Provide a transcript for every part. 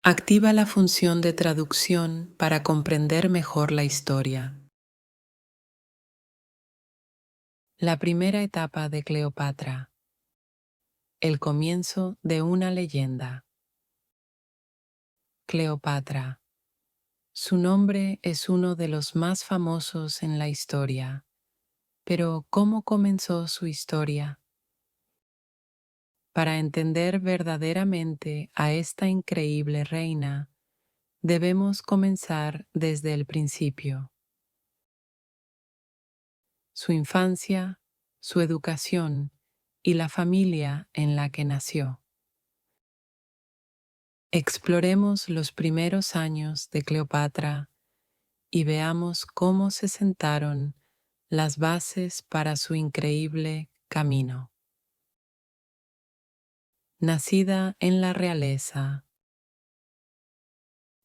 Activa la función de traducción para comprender mejor la historia. La primera etapa de Cleopatra. El comienzo de una leyenda. Cleopatra. Su nombre es uno de los más famosos en la historia. Pero ¿cómo comenzó su historia? Para entender verdaderamente a esta increíble reina, debemos comenzar desde el principio. Su infancia, su educación y la familia en la que nació. Exploremos los primeros años de Cleopatra y veamos cómo se sentaron las bases para su increíble camino. Nacida en la realeza,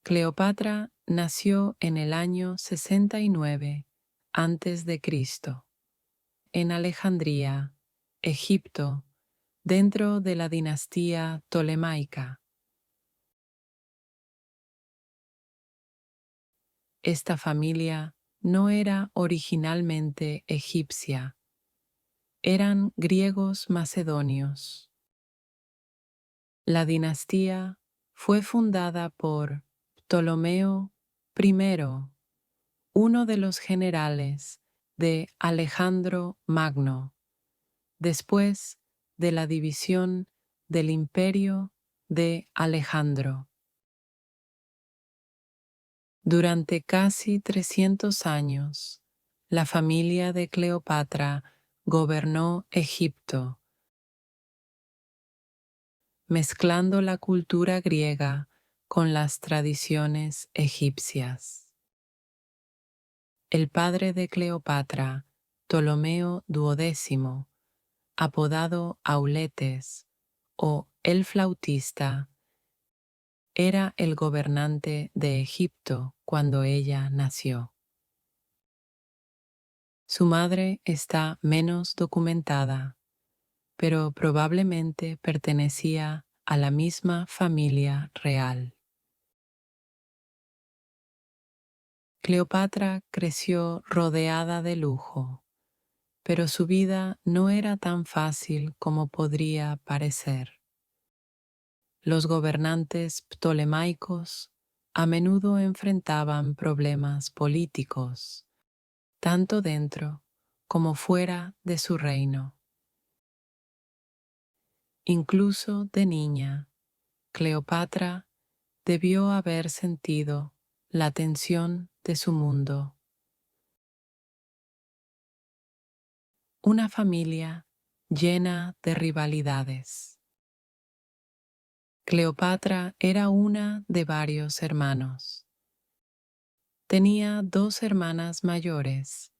Cleopatra nació en el año 69 antes de Cristo, en Alejandría, Egipto, dentro de la dinastía Ptolemaica. Esta familia no era originalmente egipcia, eran griegos macedonios. La dinastía fue fundada por Ptolomeo I, uno de los generales de Alejandro Magno, después de la división del imperio de Alejandro. Durante casi 300 años, la familia de Cleopatra gobernó Egipto, mezclando la cultura griega con las tradiciones egipcias. El padre de Cleopatra, Ptolomeo XII, apodado Auletes o el flautista, era el gobernante de Egipto cuando ella nació. Su madre está menos documentada, pero probablemente pertenecía a la misma familia real. Cleopatra creció rodeada de lujo, pero su vida no era tan fácil como podría parecer. Los gobernantes ptolemaicos a menudo enfrentaban problemas políticos, tanto dentro como fuera de su reino. Incluso de niña, Cleopatra debió haber sentido la tensión de su mundo. Una familia llena de rivalidades. Cleopatra era una de varios hermanos. Tenía dos hermanas mayores,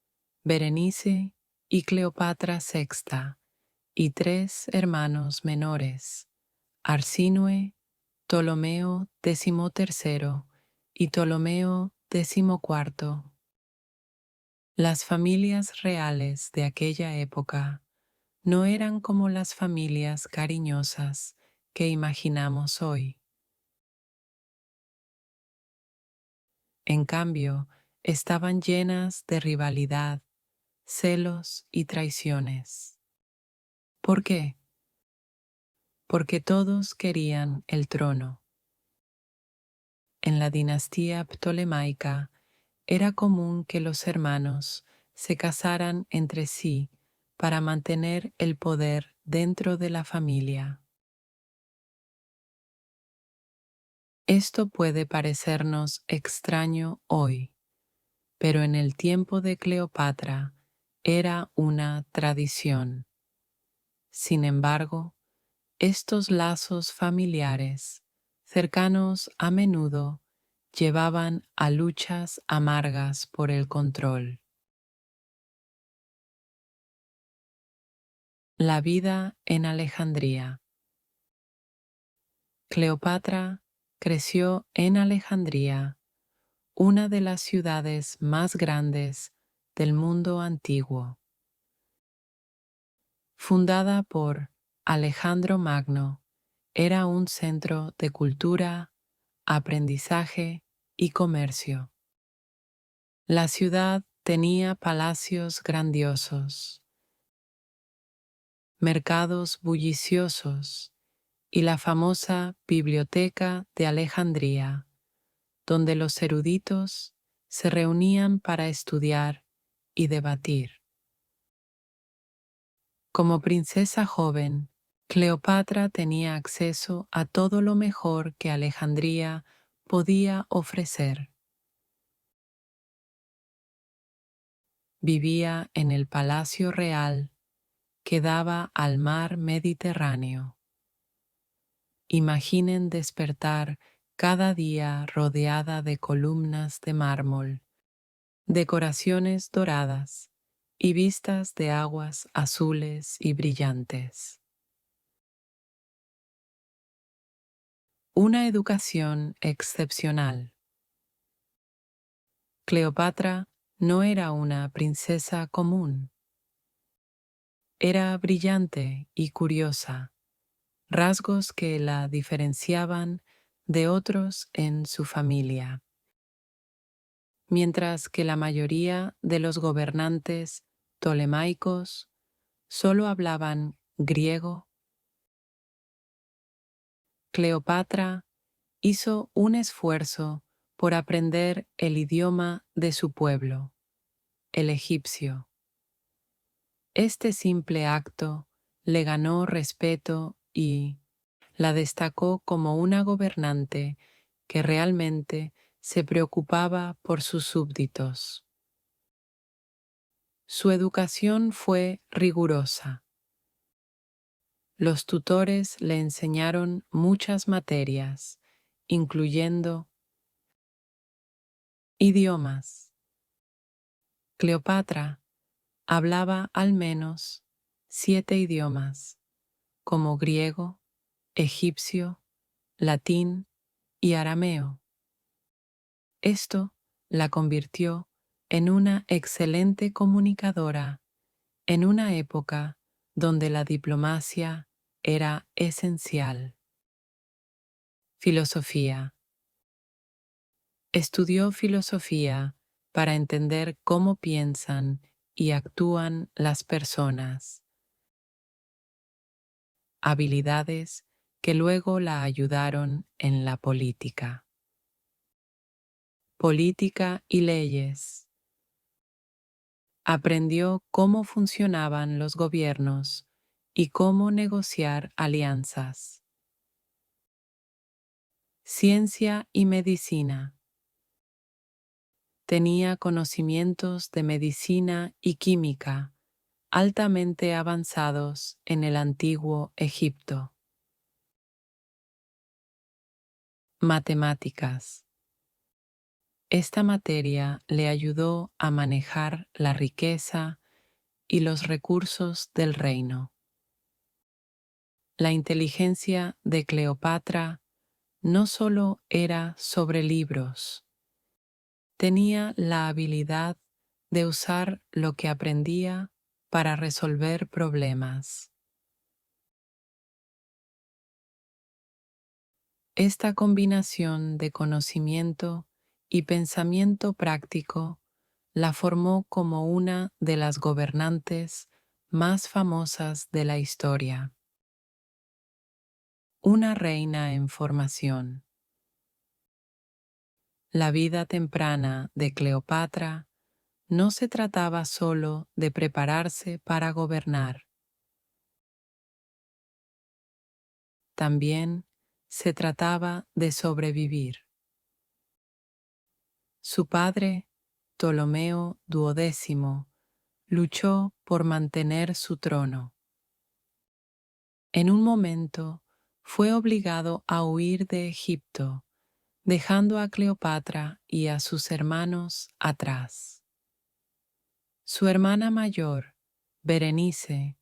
Berenice y Cleopatra VI, y tres hermanos menores, Arsínoe, Ptolomeo XIII y Ptolomeo XIV. Las familias reales de aquella época no eran como las familias cariñosas que imaginamos hoy. En cambio, estaban llenas de rivalidad, celos y traiciones. ¿Por qué? Porque todos querían el trono. En la dinastía ptolemaica era común que los hermanos se casaran entre sí para mantener el poder dentro de la familia. Esto puede parecernos extraño hoy, pero en el tiempo de Cleopatra era una tradición. Sin embargo, estos lazos familiares, cercanos a menudo, llevaban a luchas amargas por el control. La vida en Alejandría. Cleopatra creció en Alejandría, una de las ciudades más grandes del mundo antiguo. Fundada por Alejandro Magno, era un centro de cultura, aprendizaje y comercio. La ciudad tenía palacios grandiosos, mercados bulliciosos y la famosa Biblioteca de Alejandría, donde los eruditos se reunían para estudiar y debatir. Como princesa joven, Cleopatra tenía acceso a todo lo mejor que Alejandría podía ofrecer. Vivía en el Palacio Real que daba al mar Mediterráneo. Imaginen despertar cada día rodeada de columnas de mármol, decoraciones doradas y vistas de aguas azules y brillantes. Una educación excepcional. Cleopatra no era una princesa común. Era brillante y curiosa, rasgos que la diferenciaban de otros en su familia. Mientras que la mayoría de los gobernantes ptolemaicos solo hablaban griego, Cleopatra hizo un esfuerzo por aprender el idioma de su pueblo, el egipcio. Este simple acto le ganó respeto y la destacó como una gobernante que realmente se preocupaba por sus súbditos. Su educación fue rigurosa. Los tutores le enseñaron muchas materias, incluyendo idiomas. Cleopatra hablaba al menos 7 idiomas, como griego, egipcio, latín y arameo. Esto la convirtió en una excelente comunicadora en una época donde la diplomacia era esencial. Filosofía. Estudió filosofía para entender cómo piensan y actúan las personas, habilidades que luego la ayudaron en la política. Política y leyes. Aprendió cómo funcionaban los gobiernos y cómo negociar alianzas. Ciencia y medicina. Tenía conocimientos de medicina y química altamente avanzados en el antiguo Egipto. Matemáticas. Esta materia le ayudó a manejar la riqueza y los recursos del reino. La inteligencia de Cleopatra no solo era sobre libros, tenía la habilidad de usar lo que aprendía para resolver problemas. Esta combinación de conocimiento y pensamiento práctico la formó como una de las gobernantes más famosas de la historia. Una reina en formación. La vida temprana de Cleopatra no se trataba solo de prepararse para gobernar. También se trataba de sobrevivir. Su padre, Ptolomeo XII, luchó por mantener su trono. En un momento fue obligado a huir de Egipto, dejando a Cleopatra y a sus hermanos atrás. Su hermana mayor, Berenice,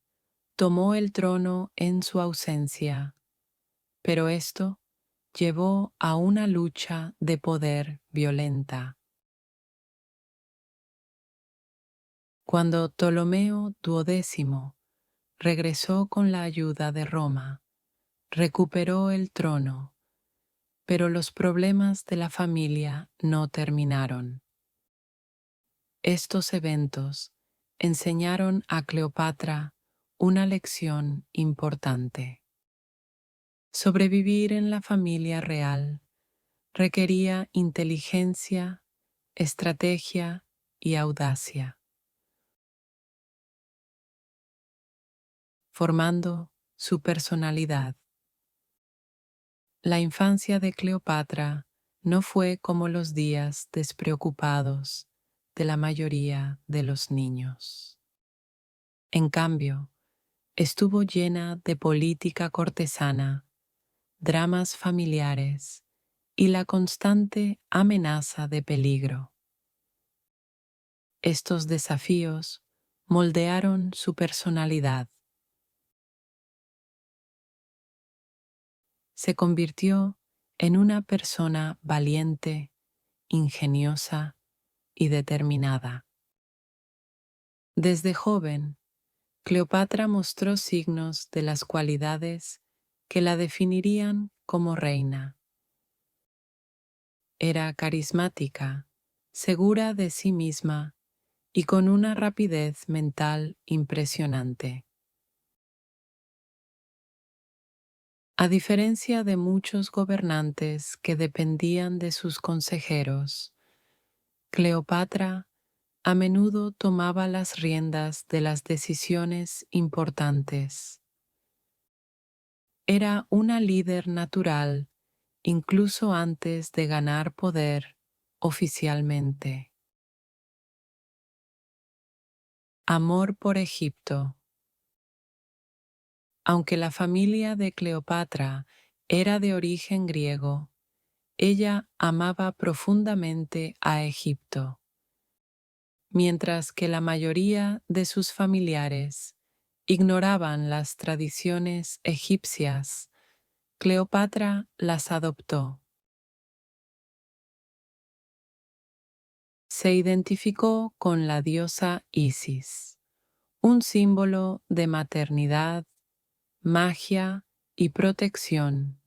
tomó el trono en su ausencia, pero esto llevó a una lucha de poder violenta. Cuando Ptolomeo XII regresó con la ayuda de Roma, recuperó el trono Pero los problemas de la familia no terminaron. Estos eventos enseñaron a Cleopatra una lección importante. Sobrevivir en la familia real requería inteligencia, estrategia y audacia, formando su personalidad. La infancia de Cleopatra no fue como los días despreocupados de la mayoría de los niños. En cambio, estuvo llena de política cortesana, dramas familiares y la constante amenaza de peligro. Estos desafíos moldearon su personalidad. Se convirtió en una persona valiente, ingeniosa y determinada. Desde joven, Cleopatra mostró signos de las cualidades que la definirían como reina. Era carismática, segura de sí misma y con una rapidez mental impresionante. A diferencia de muchos gobernantes que dependían de sus consejeros, Cleopatra a menudo tomaba las riendas de las decisiones importantes. Era una líder natural incluso antes de ganar poder oficialmente. Amor por Egipto. Aunque la familia de Cleopatra era de origen griego, ella amaba profundamente a Egipto. Mientras que la mayoría de sus familiares ignoraban las tradiciones egipcias, Cleopatra las adoptó. Se identificó con la diosa Isis, un símbolo de maternidad, magia y protección.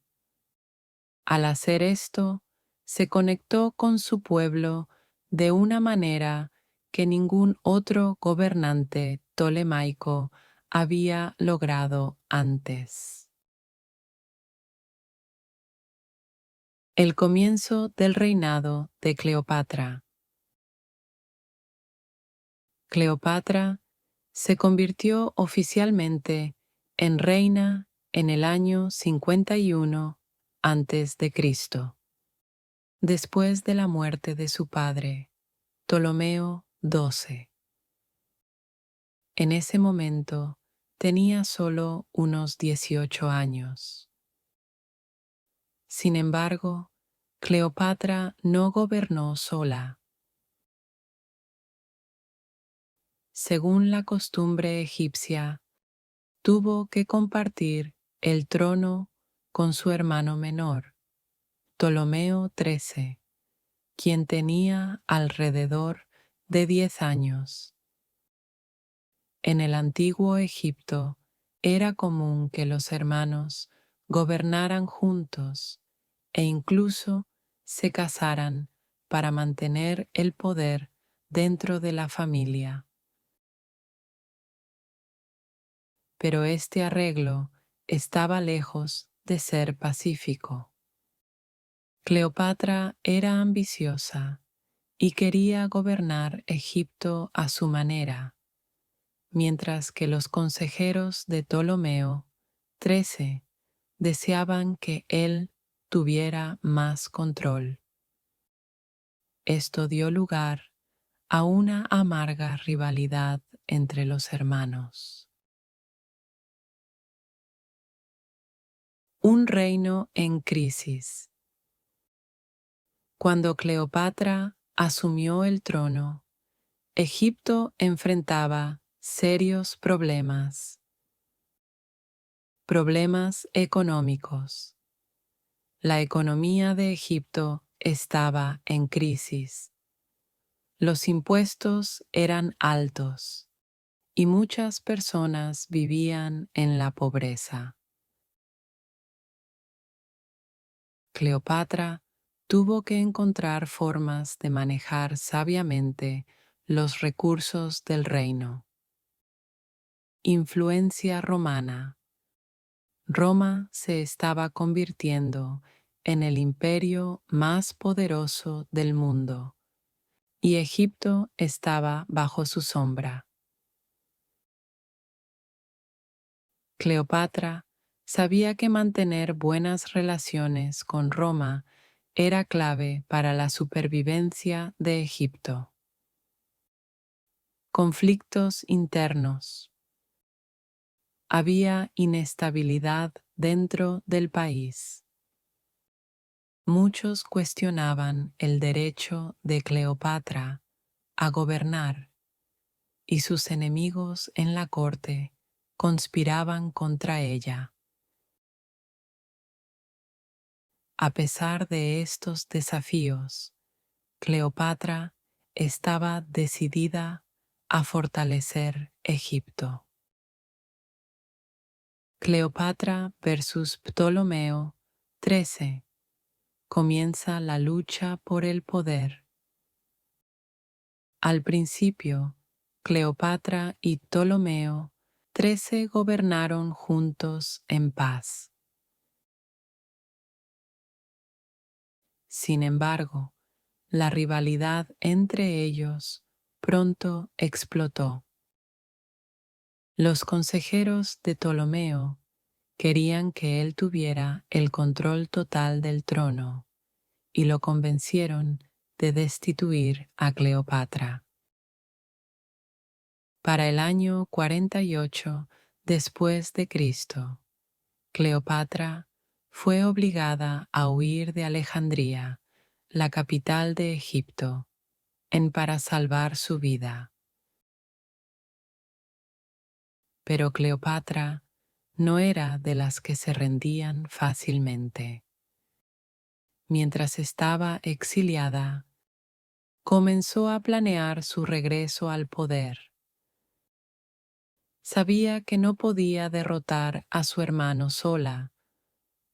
Al hacer esto, se conectó con su pueblo de una manera que ningún otro gobernante tolemaico había logrado antes. El comienzo del reinado de Cleopatra. Cleopatra se convirtió oficialmente en reina en el año 51 antes de Cristo, después de la muerte de su padre, Ptolomeo XII. En ese momento tenía solo unos 18 años. Sin embargo, Cleopatra no gobernó sola. Según la costumbre egipcia, tuvo que compartir el trono con su hermano menor, Ptolomeo XIII, quien tenía alrededor de 10 años. En el antiguo Egipto era común que los hermanos gobernaran juntos e incluso se casaran para mantener el poder dentro de la familia. Pero este arreglo estaba lejos de ser pacífico. Cleopatra era ambiciosa y quería gobernar Egipto a su manera, mientras que los consejeros de Ptolomeo XIII deseaban que él tuviera más control. Esto dio lugar a una amarga rivalidad entre los hermanos. Un reino en crisis. Cuando Cleopatra asumió el trono, Egipto enfrentaba serios problemas. Problemas económicos. La economía de Egipto estaba en crisis. Los impuestos eran altos y muchas personas vivían en la pobreza. Cleopatra tuvo que encontrar formas de manejar sabiamente los recursos del reino. Influencia romana. Roma se estaba convirtiendo en el imperio más poderoso del mundo, y Egipto estaba bajo su sombra. Cleopatra sabía que mantener buenas relaciones con Roma era clave para la supervivencia de Egipto. Conflictos internos. Había inestabilidad dentro del país. Muchos cuestionaban el derecho de Cleopatra a gobernar, y sus enemigos en la corte conspiraban contra ella. A pesar de estos desafíos, Cleopatra estaba decidida a fortalecer Egipto. Cleopatra versus Ptolomeo XIII. Comienza la lucha por el poder. Al principio, Cleopatra y Ptolomeo XIII gobernaron juntos en paz. Sin embargo, la rivalidad entre ellos pronto explotó. Los consejeros de Ptolomeo querían que él tuviera el control total del trono y lo convencieron de destituir a Cleopatra. Para el año 48 después de Cristo, Cleopatra fue obligada a huir de Alejandría, la capital de Egipto, para salvar su vida. Pero Cleopatra no era de las que se rendían fácilmente. Mientras estaba exiliada, comenzó a planear su regreso al poder. Sabía que no podía derrotar a su hermano sola,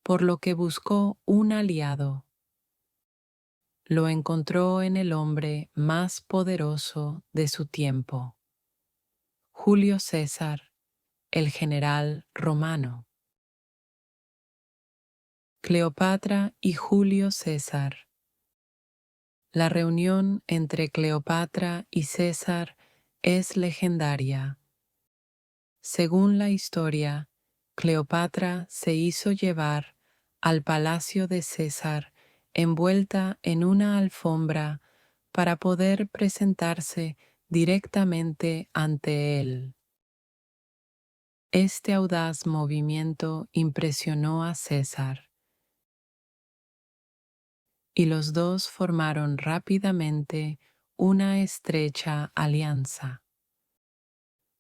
por lo que buscó un aliado. Lo encontró en el hombre más poderoso de su tiempo, Julio César, el general romano. Cleopatra y Julio César. La reunión entre Cleopatra y César es legendaria. Según la historia, Cleopatra se hizo llevar al palacio de César envuelta en una alfombra para poder presentarse directamente ante él. Este audaz movimiento impresionó a César, y los dos formaron rápidamente una estrecha alianza.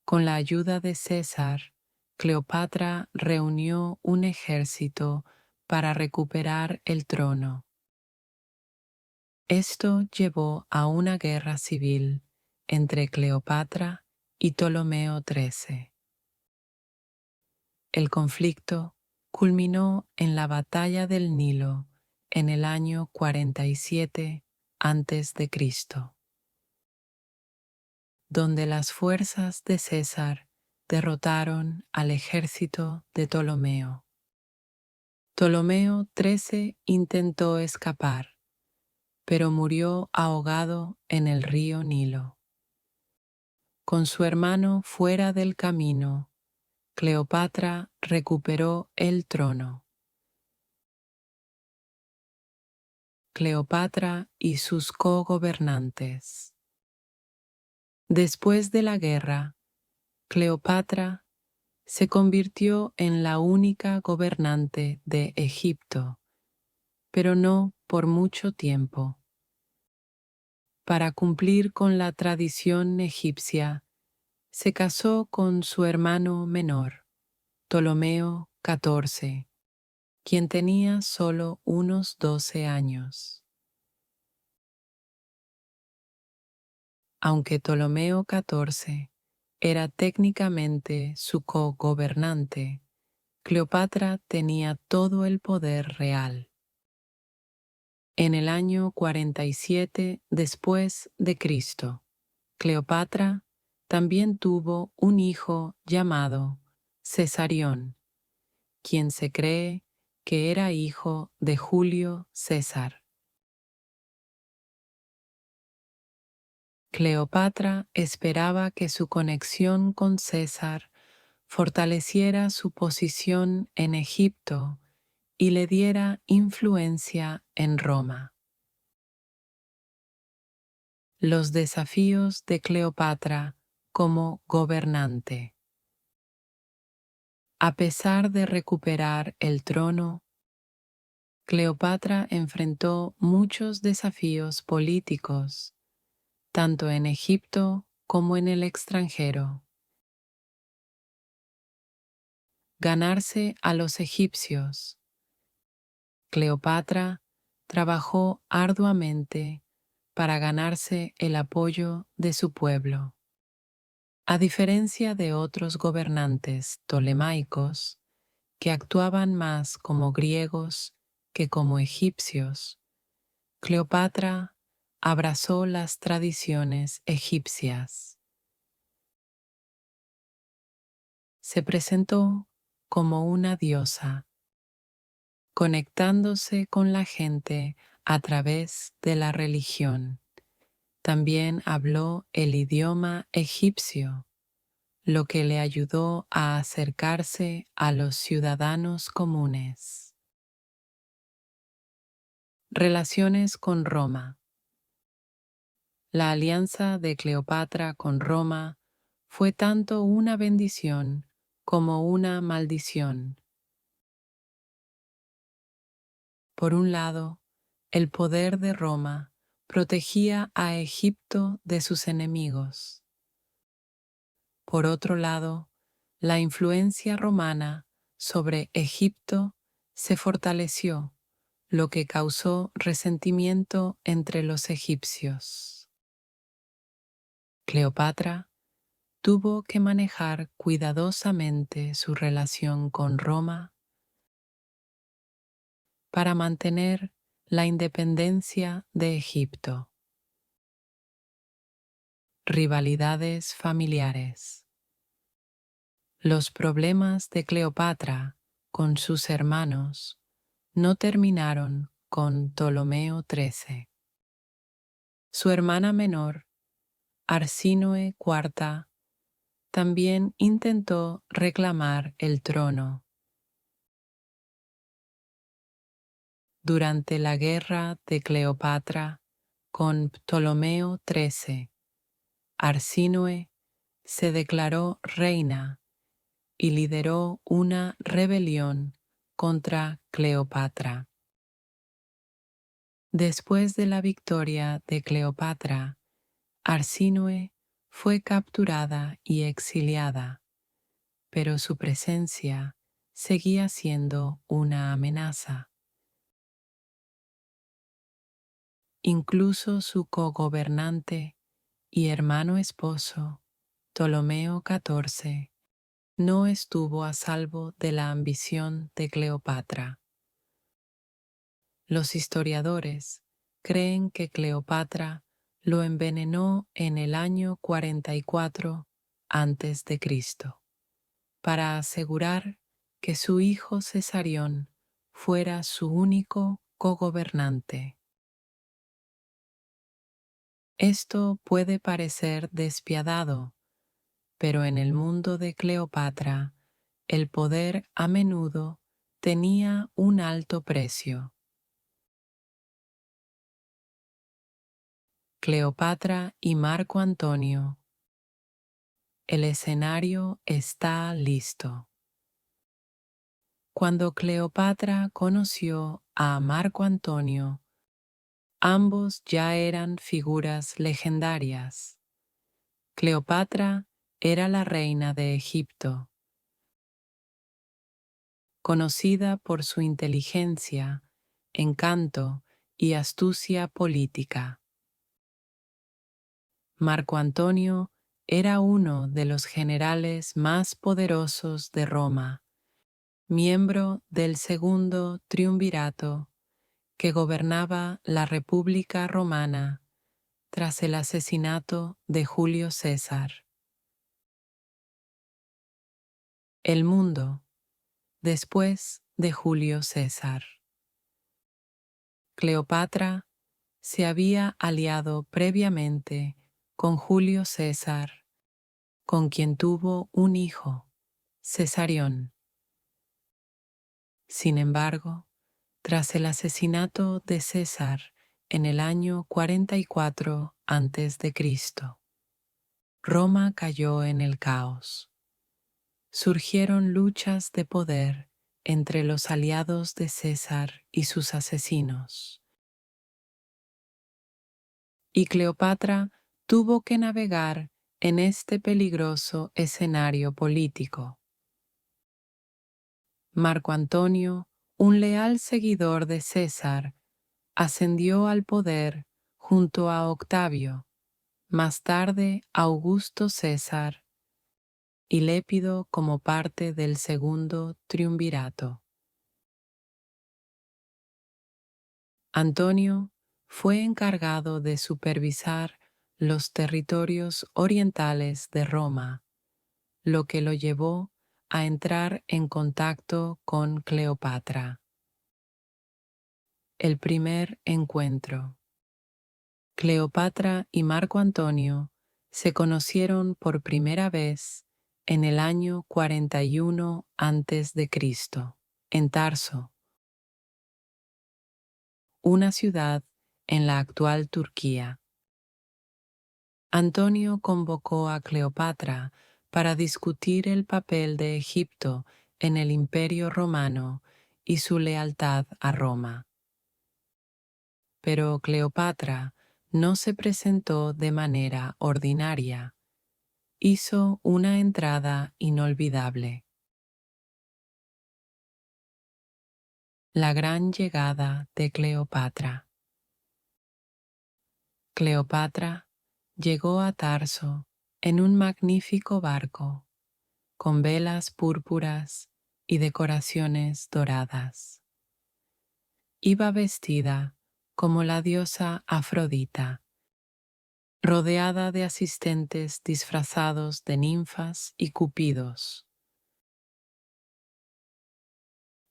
Con la ayuda de César, Cleopatra reunió un ejército para recuperar el trono. Esto llevó a una guerra civil entre Cleopatra y Ptolomeo XIII. El conflicto culminó en la Batalla del Nilo en el año 47 a.C., donde las fuerzas de César derrotaron al ejército de Ptolomeo. Ptolomeo XIII intentó escapar, pero murió ahogado en el río Nilo. Con su hermano fuera del camino, Cleopatra recuperó el trono. Cleopatra y sus cogobernantes. Después de la guerra, Cleopatra se convirtió en la única gobernante de Egipto, pero no por mucho tiempo. Para cumplir con la tradición egipcia, se casó con su hermano menor, Ptolomeo XIV, quien tenía solo unos 12 años. Aunque Ptolomeo XIV era técnicamente su cogobernante, Cleopatra tenía todo el poder real. En el año 47 después de Cristo, Cleopatra también tuvo un hijo llamado Cesarión, quien se cree que era hijo de Julio César. Cleopatra esperaba que su conexión con César fortaleciera su posición en Egipto y le diera influencia en Roma. Los desafíos de Cleopatra como gobernante. A pesar de recuperar el trono, Cleopatra enfrentó muchos desafíos políticos, tanto en Egipto como en el extranjero. Ganarse a los egipcios. Cleopatra trabajó arduamente para ganarse el apoyo de su pueblo. A diferencia de otros gobernantes ptolemaicos, que actuaban más como griegos que como egipcios, Cleopatra abrazó las tradiciones egipcias. Se presentó como una diosa, conectándose con la gente a través de la religión. También habló el idioma egipcio, lo que le ayudó a acercarse a los ciudadanos comunes. Relaciones con Roma. La alianza de Cleopatra con Roma fue tanto una bendición como una maldición. Por un lado, el poder de Roma protegía a Egipto de sus enemigos. Por otro lado, la influencia romana sobre Egipto se fortaleció, lo que causó resentimiento entre los egipcios. Cleopatra tuvo que manejar cuidadosamente su relación con Roma para mantener la independencia de Egipto. Rivalidades familiares. Los problemas de Cleopatra con sus hermanos no terminaron con Ptolomeo XIII. Su hermana menor, Arsínoe IV, también intentó reclamar el trono. Durante la guerra de Cleopatra con Ptolomeo XIII, Arsínoe se declaró reina y lideró una rebelión contra Cleopatra. Después de la victoria de Cleopatra, Arsínoe fue capturada y exiliada, pero su presencia seguía siendo una amenaza. Incluso su cogobernante y hermano esposo, Ptolomeo XIV, no estuvo a salvo de la ambición de Cleopatra. Los historiadores creen que Cleopatra lo envenenó en el año 44 a.C. para asegurar que su hijo Cesarión fuera su único cogobernante. Esto puede parecer despiadado, pero en el mundo de Cleopatra, el poder a menudo tenía un alto precio. Cleopatra y Marco Antonio. El escenario está listo. Cuando Cleopatra conoció a Marco Antonio, ambos ya eran figuras legendarias. Cleopatra era la reina de Egipto, conocida por su inteligencia, encanto y astucia política. Marco Antonio era uno de los generales más poderosos de Roma, miembro del segundo triunvirato que gobernaba la República Romana tras el asesinato de Julio César. El mundo después de Julio César. Cleopatra se había aliado previamente con Julio César, con quien tuvo un hijo, Cesarión. Sin embargo, tras el asesinato de César en el año 44 a.C., Roma cayó en el caos. Surgieron luchas de poder entre los aliados de César y sus asesinos. Y Cleopatra tuvo que navegar en este peligroso escenario político. Marco Antonio, un leal seguidor de César, ascendió al poder junto a Octavio, más tarde Augusto César, y Lépido como parte del segundo triunvirato. Antonio fue encargado de supervisar los territorios orientales de Roma, lo que lo llevó a entrar en contacto con Cleopatra. El primer encuentro. Cleopatra y Marco Antonio se conocieron por primera vez en el año 41 a.C., en Tarso, una ciudad en la actual Turquía. Antonio convocó a Cleopatra para discutir el papel de Egipto en el Imperio Romano y su lealtad a Roma. Pero Cleopatra no se presentó de manera ordinaria. Hizo una entrada inolvidable. La gran llegada de Cleopatra. Cleopatra llegó a Tarso en un magnífico barco, con velas púrpuras y decoraciones doradas. Iba vestida como la diosa Afrodita, rodeada de asistentes disfrazados de ninfas y cupidos.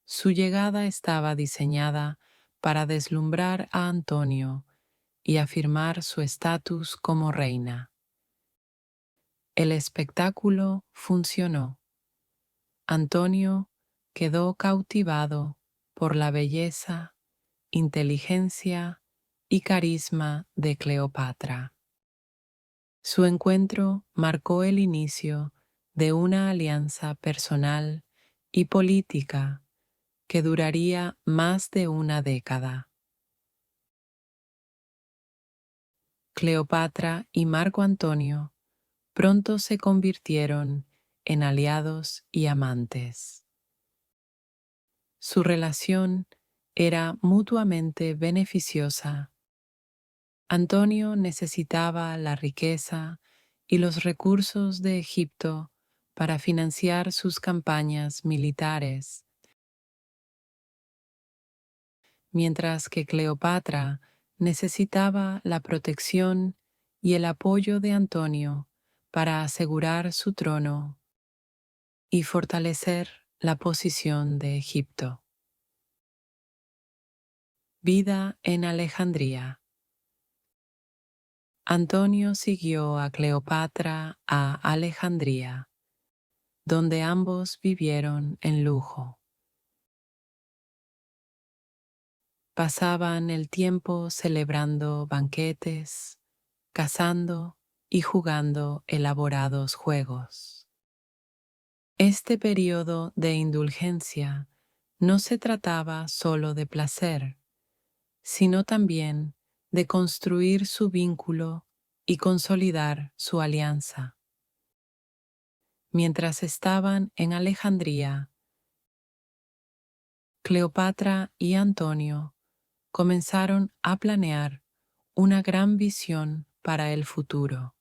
Su llegada estaba diseñada para deslumbrar a Antonio y afirmar su estatus como reina. El espectáculo funcionó. Antonio quedó cautivado por la belleza, inteligencia y carisma de Cleopatra. Su encuentro marcó el inicio de una alianza personal y política que duraría más de una década. Cleopatra y Marco Antonio pronto se convirtieron en aliados y amantes. Su relación era mutuamente beneficiosa. Antonio necesitaba la riqueza y los recursos de Egipto para financiar sus campañas militares, mientras que Cleopatra necesitaba la protección y el apoyo de Antonio para asegurar su trono y fortalecer la posición de Egipto. Vida en Alejandría. Antonio siguió a Cleopatra a Alejandría, donde ambos vivieron en lujo. Pasaban el tiempo celebrando banquetes, cazando y jugando elaborados juegos. Este periodo de indulgencia no se trataba solo de placer, sino también de construir su vínculo y consolidar su alianza. Mientras estaban en Alejandría, Cleopatra y Antonio comenzaron a planear una gran visión para el futuro.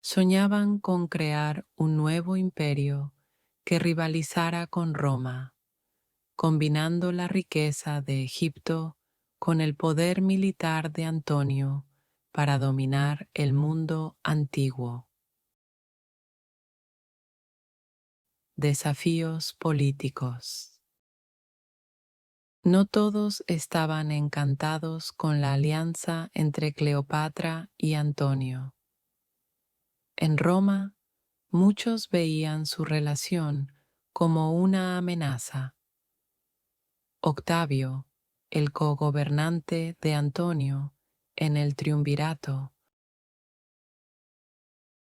Soñaban con crear un nuevo imperio que rivalizara con Roma, combinando la riqueza de Egipto con el poder militar de Antonio para dominar el mundo antiguo. Desafíos políticos. No todos estaban encantados con la alianza entre Cleopatra y Antonio. En Roma, muchos veían su relación como una amenaza. Octavio, el cogobernante de Antonio en el triunvirato,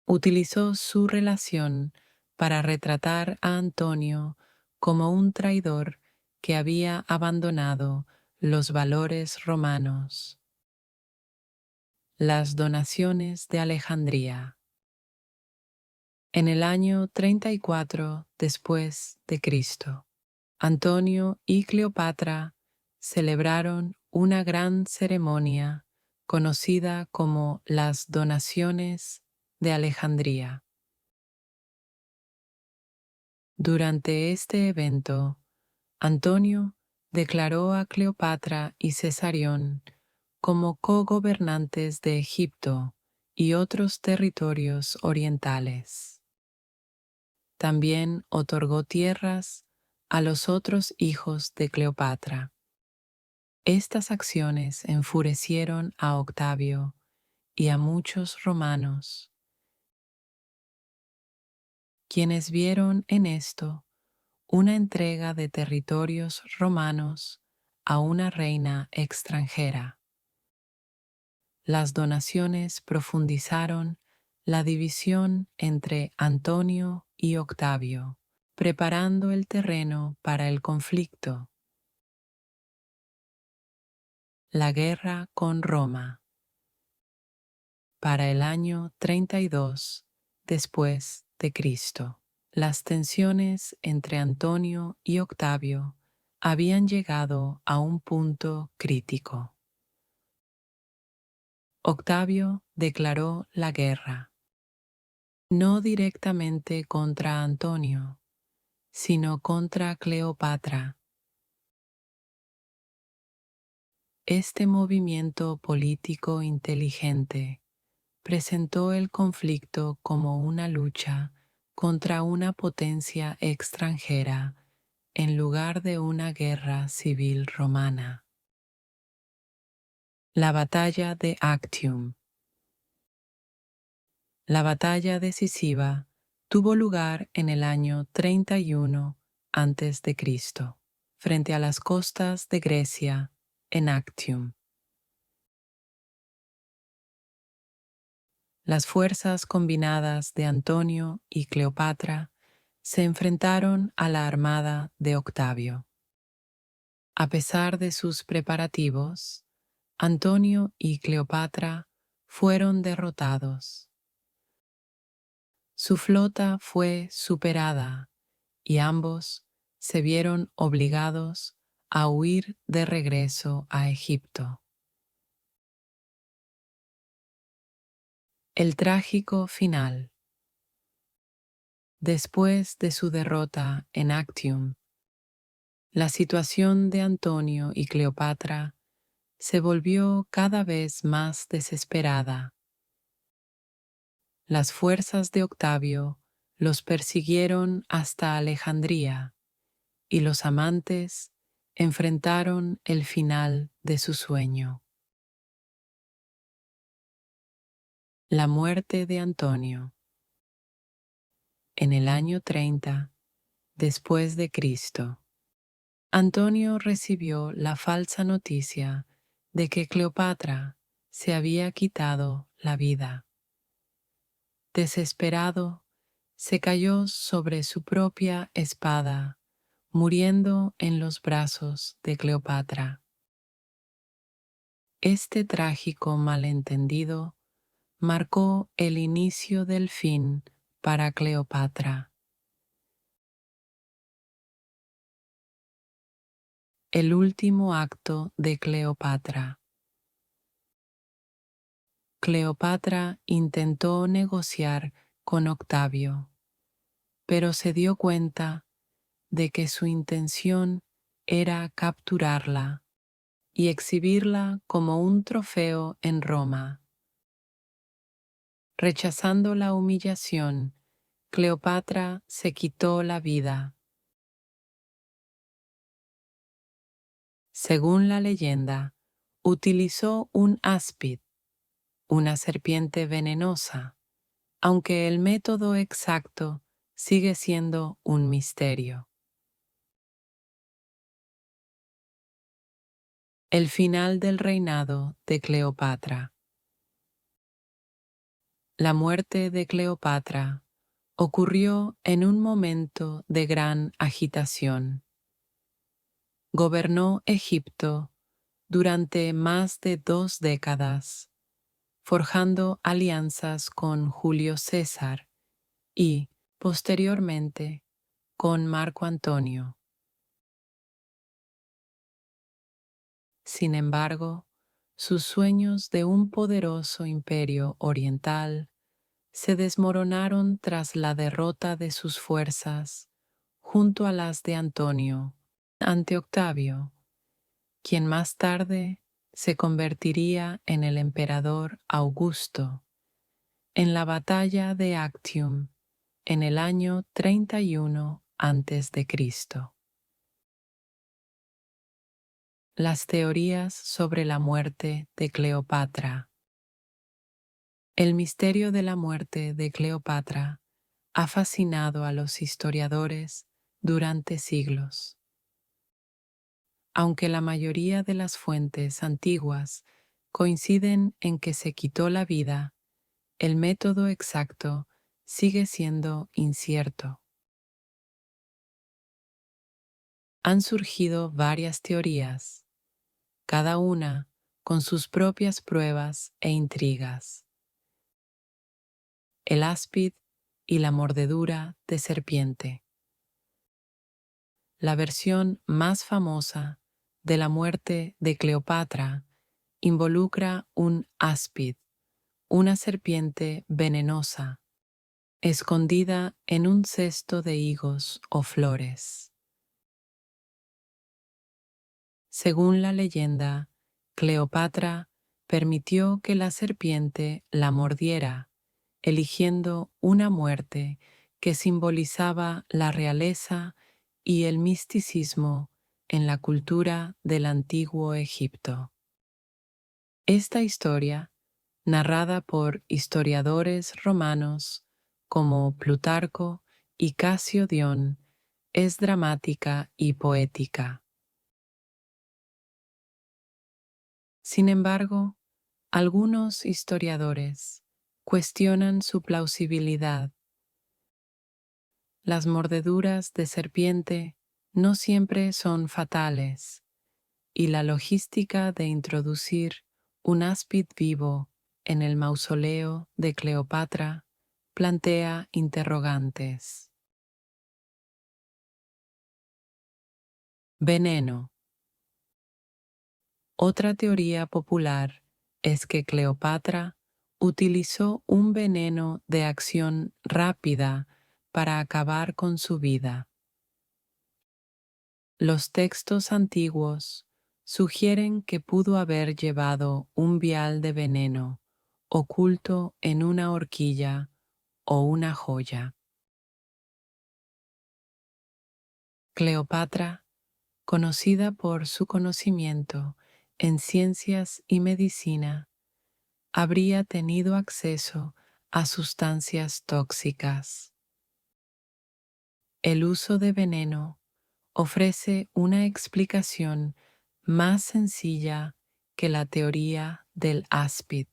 utilizó su relación para retratar a Antonio como un traidor que había abandonado los valores romanos. Las donaciones de Alejandría. En el año 34 después de Cristo, Antonio y Cleopatra celebraron una gran ceremonia conocida como las donaciones de Alejandría. Durante este evento, Antonio declaró a Cleopatra y Cesarión como cogobernantes de Egipto y otros territorios orientales. También otorgó tierras a los otros hijos de Cleopatra. Estas acciones enfurecieron a Octavio y a muchos romanos, quienes vieron en esto una entrega de territorios romanos a una reina extranjera. Las donaciones profundizaron la división entre Antonio y Octavio, preparando el terreno para el conflicto. La guerra con Roma. Para el año 32 después de Cristo, las tensiones entre Antonio y Octavio habían llegado a un punto crítico. Octavio declaró la guerra, no directamente contra Antonio, sino contra Cleopatra. Este movimiento político inteligente presentó el conflicto como una lucha contra una potencia extranjera en lugar de una guerra civil romana. La batalla de Actium. La batalla decisiva tuvo lugar en el año 31 a.C., frente a las costas de Grecia, en Actium. Las fuerzas combinadas de Antonio y Cleopatra se enfrentaron a la armada de Octavio. A pesar de sus preparativos, Antonio y Cleopatra fueron derrotados. Su flota fue superada y ambos se vieron obligados a huir de regreso a Egipto. El trágico final. Después de su derrota en Actium, la situación de Antonio y Cleopatra se volvió cada vez más desesperada. Las fuerzas de Octavio los persiguieron hasta Alejandría y los amantes enfrentaron el final de su sueño. La muerte de Antonio. En el año 30 después de Cristo, Antonio recibió la falsa noticia de que Cleopatra se había quitado la vida. Desesperado, se cayó sobre su propia espada, muriendo en los brazos de Cleopatra. Este trágico malentendido marcó el inicio del fin para Cleopatra. El último acto de Cleopatra. Cleopatra intentó negociar con Octavio, pero se dio cuenta de que su intención era capturarla y exhibirla como un trofeo en Roma. Rechazando la humillación, Cleopatra se quitó la vida. Según la leyenda, utilizó un áspid, una serpiente venenosa, aunque el método exacto sigue siendo un misterio. El final del reinado de Cleopatra. La muerte de Cleopatra ocurrió en un momento de gran agitación. Gobernó Egipto durante más de 2 décadas, forjando alianzas con Julio César y, posteriormente, con Marco Antonio. Sin embargo, sus sueños de un poderoso imperio oriental se desmoronaron tras la derrota de sus fuerzas junto a las de Antonio ante Octavio, quien más tarde se convertiría en el emperador Augusto, en la batalla de Actium en el año 31 a.C. Las teorías sobre la muerte de Cleopatra. El misterio de la muerte de Cleopatra ha fascinado a los historiadores durante siglos. Aunque la mayoría de las fuentes antiguas coinciden en que se quitó la vida, el método exacto sigue siendo incierto. Han surgido varias teorías, cada una con sus propias pruebas e intrigas. El áspid y la mordedura de serpiente. La versión más famosa de la muerte de Cleopatra involucra un áspid, una serpiente venenosa, escondida en un cesto de higos o flores. Según la leyenda, Cleopatra permitió que la serpiente la mordiera, eligiendo una muerte que simbolizaba la realeza y el misticismo en la cultura del antiguo Egipto. Esta historia, narrada por historiadores romanos como Plutarco y Casio Dion, es dramática y poética. Sin embargo, algunos historiadores cuestionan su plausibilidad. Las mordeduras de serpiente no siempre son fatales, y la logística de introducir un áspid vivo en el mausoleo de Cleopatra plantea interrogantes. Veneno. Otra teoría popular es que Cleopatra utilizó un veneno de acción rápida para acabar con su vida. Los textos antiguos sugieren que pudo haber llevado un vial de veneno oculto en una horquilla o una joya. Cleopatra, conocida por su conocimiento en ciencias y medicina, habría tenido acceso a sustancias tóxicas. El uso de veneno ofrece una explicación más sencilla que la teoría del áspid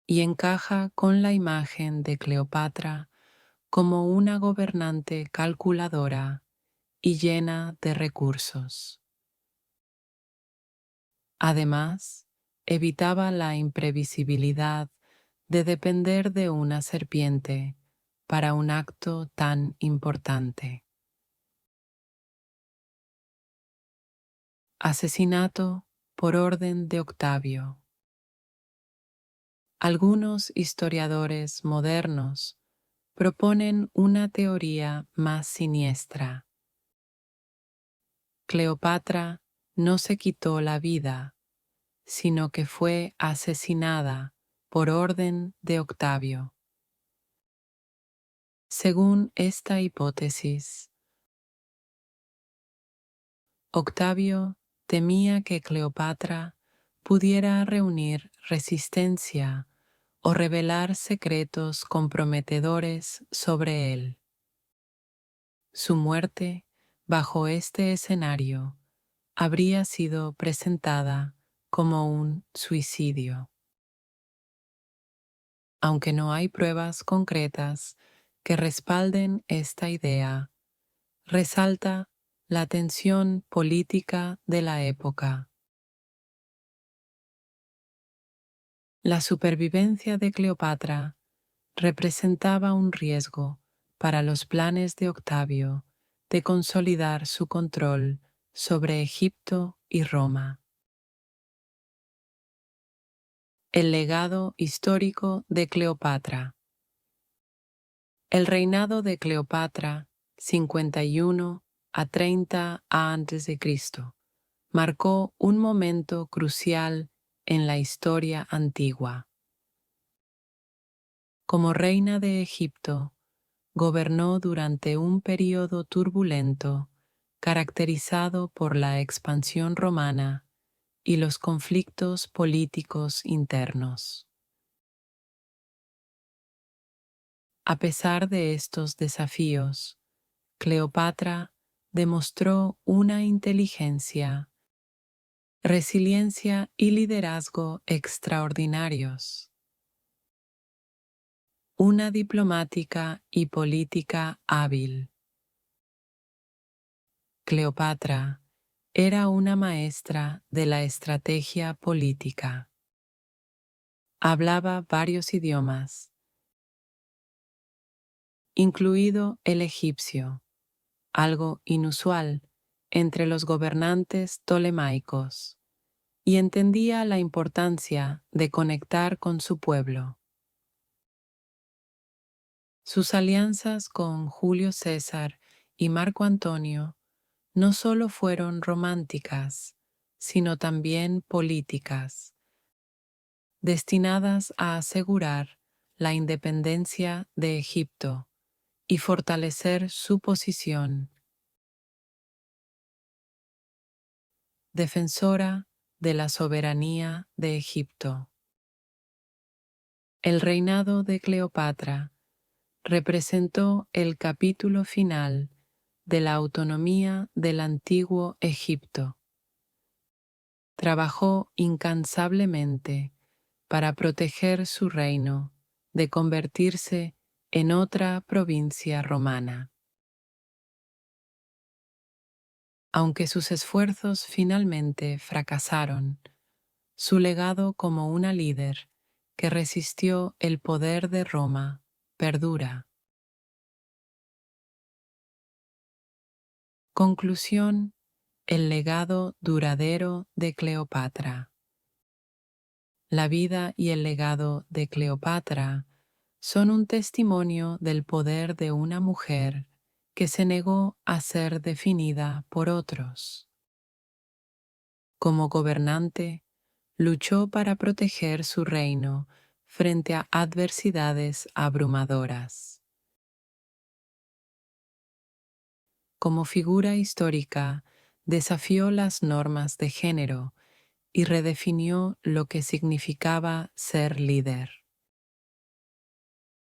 y encaja con la imagen de Cleopatra como una gobernante calculadora y llena de recursos. Además, evitaba la imprevisibilidad de depender de una serpiente para un acto tan importante. Asesinato por orden de Octavio. Algunos historiadores modernos proponen una teoría más siniestra. Cleopatra no se quitó la vida, sino que fue asesinada por orden de Octavio. Según esta hipótesis, Octavio temía que Cleopatra pudiera reunir resistencia o revelar secretos comprometedores sobre él. Su muerte, bajo este escenario, habría sido presentada como un suicidio. Aunque no hay pruebas concretas que respalden esta idea, resalta la tensión política de la época. La supervivencia de Cleopatra representaba un riesgo para los planes de Octavio de consolidar su control sobre Egipto y Roma. El legado histórico de Cleopatra. El reinado de Cleopatra, 51 a 30 a.C., marcó un momento crucial en la historia antigua. Como reina de Egipto, gobernó durante un período turbulento caracterizado por la expansión romana y los conflictos políticos internos. A pesar de estos desafíos, Cleopatra demostró una inteligencia, resiliencia y liderazgo extraordinarios. Una diplomática y política hábil. Cleopatra era una maestra de la estrategia política. Hablaba varios idiomas, incluido el egipcio, algo inusual entre los gobernantes ptolemaicos, y entendía la importancia de conectar con su pueblo. Sus alianzas con Julio César y Marco Antonio no solo fueron románticas, sino también políticas, destinadas a asegurar la independencia de Egipto y fortalecer su posición. Defensora de la soberanía de Egipto. El reinado de Cleopatra representó el capítulo final de la autonomía del antiguo Egipto. Trabajó incansablemente para proteger su reino de convertirse en otra provincia romana. Aunque sus esfuerzos finalmente fracasaron, su legado como una líder que resistió el poder de Roma perdura. Conclusión: el legado duradero de Cleopatra. La vida y el legado de Cleopatra son un testimonio del poder de una mujer que se negó a ser definida por otros. Como gobernante, luchó para proteger su reino frente a adversidades abrumadoras. Como figura histórica, desafió las normas de género y redefinió lo que significaba ser líder.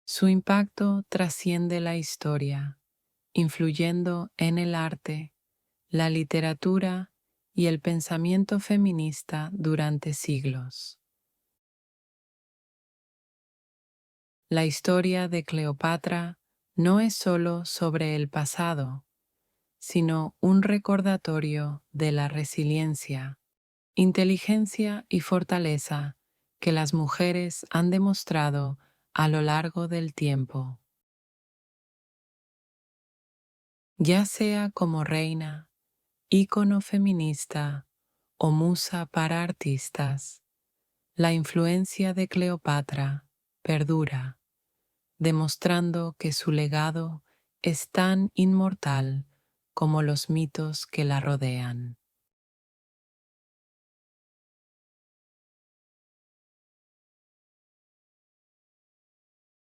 Su impacto trasciende la historia, influyendo en el arte, la literatura y el pensamiento feminista durante siglos. La historia de Cleopatra no es solo sobre el pasado, sino un recordatorio de la resiliencia, inteligencia y fortaleza que las mujeres han demostrado a lo largo del tiempo. Ya sea como reina, ícono feminista o musa para artistas, la influencia de Cleopatra perdura, demostrando que su legado es tan inmortal como los mitos que la rodean.